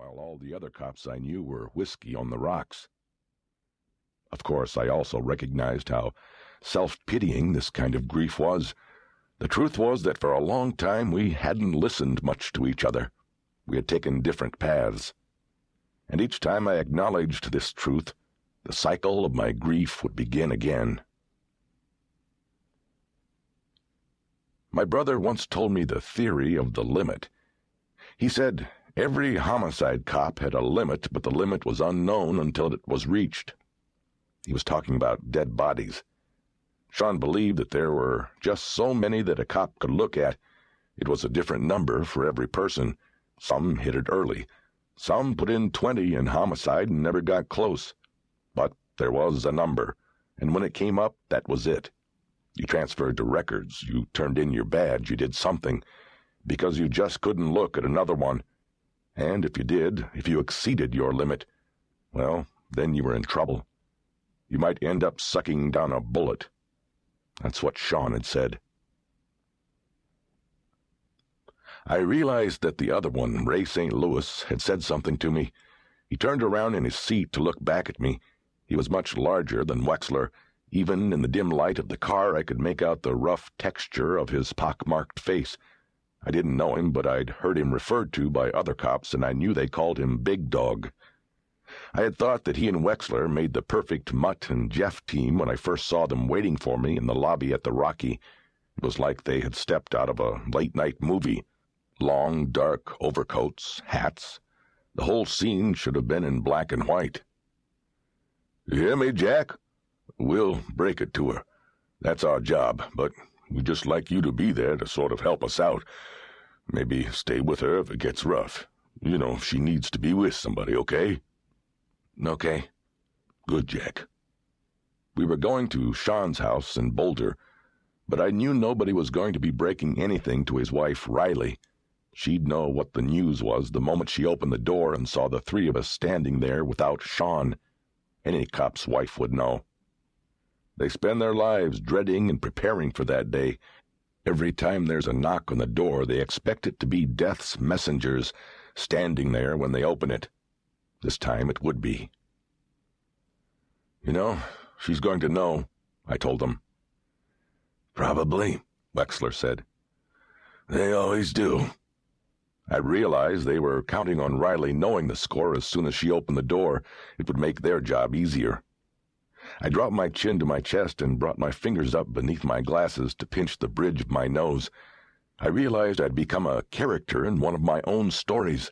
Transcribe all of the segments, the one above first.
while all the other cops I knew were whiskey on the rocks. Of course, I also recognized how self-pitying this kind of grief was. The truth was that for a long time we hadn't listened much to each other. We had taken different paths. And each time I acknowledged this truth, the cycle of my grief would begin again. My brother once told me the theory of the limit. He said every homicide cop had a limit, but the limit was unknown until it was reached. He was talking about dead bodies. Sean believed that there were just so many that a cop could look at. It was a different number for every person. Some hit it early. Some put in 20 in homicide and never got close. But there was a number, and when it came up, that was it. You transferred to records, you turned in your badge, you did something, because you just couldn't look at another one. And if you did, if you exceeded your limit, well, then you were in trouble. You might end up sucking down a bullet. That's what Sean had said. I realized that the other one, Ray St. Louis, had said something to me. He turned around in his seat to look back at me. He was much larger than Wexler. Even in the dim light of the car, I could make out the rough texture of his pockmarked face. I didn't know him, but I'd heard him referred to by other cops, and I knew they called him Big Dog. I had thought that he and Wexler made the perfect Mutt and Jeff team when I first saw them waiting for me in the lobby at the Rocky. It was like they had stepped out of a late-night movie. Long, dark overcoats, hats. The whole scene should have been in black and white. "You hear me, Jack? We'll break it to her. That's our job, but we'd just like you to be there to sort of help us out. Maybe stay with her if it gets rough. You know, she needs to be with somebody, okay?" "Okay." "Good, Jack." We were going to Sean's house in Boulder, but I knew nobody was going to be breaking anything to his wife, Riley. She'd know what the news was the moment she opened the door and saw the three of us standing there without Sean. Any cop's wife would know. They spend their lives dreading and preparing for that day. Every time there's a knock on the door, they expect it to be death's messengers standing there when they open it. This time it would be. "You know, she's going to know," I told them. "Probably," Wexler said. "They always do." I realized they were counting on Riley knowing the score as soon as she opened the door. It would make their job easier. I dropped my chin to my chest and brought my fingers up beneath my glasses to pinch the bridge of my nose. I realized I'd become a character in one of my own stories,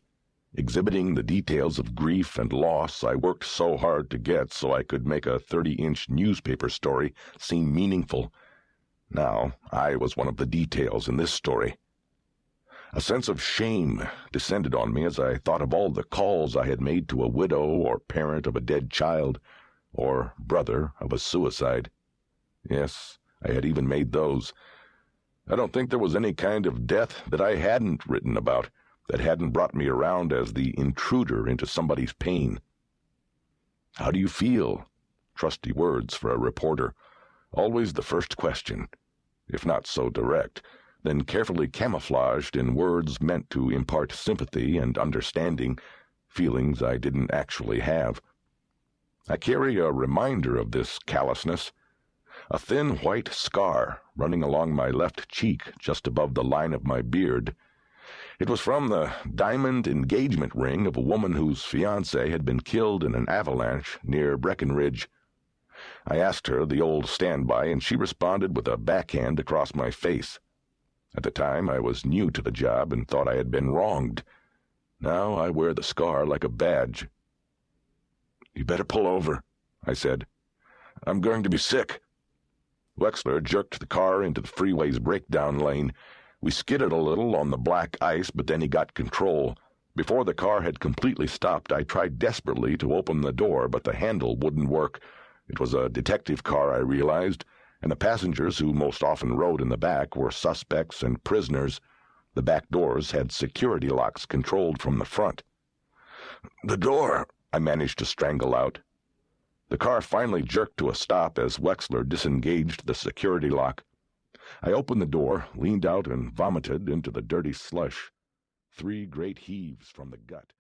exhibiting the details of grief and loss I worked so hard to get so I could make a 30-inch newspaper story seem meaningful. Now I was one of the details in this story. A sense of shame descended on me as I thought of all the calls I had made to a widow or parent of a dead child, or brother of a suicide. Yes, I had even made those. I don't think there was any kind of death that I hadn't written about, that hadn't brought me around as the intruder into somebody's pain. "How do you feel?" Trusty words for a reporter. Always the first question, if not so direct, then carefully camouflaged in words meant to impart sympathy and understanding, feelings I didn't actually have. I carry a reminder of this callousness, a thin white scar running along my left cheek just above the line of my beard. It was from the diamond engagement ring of a woman whose fiancé had been killed in an avalanche near Breckenridge. I asked her the old standby, and she responded with a backhand across my face. At the time, I was new to the job and thought I had been wronged. Now I wear the scar like a badge. "You better pull over," I said. "I'm going to be sick." Wexler jerked the car into the freeway's breakdown lane. We skidded a little on the black ice, but then he got control. Before the car had completely stopped, I tried desperately to open the door, but the handle wouldn't work. It was a detective car, I realized, and the passengers who most often rode in the back were suspects and prisoners. The back doors had security locks controlled from the front. "The door," I managed to strangle out. The car finally jerked to a stop as Wexler disengaged the security lock. I opened the door, leaned out, and vomited into the dirty slush. 3 great heaves from the gut.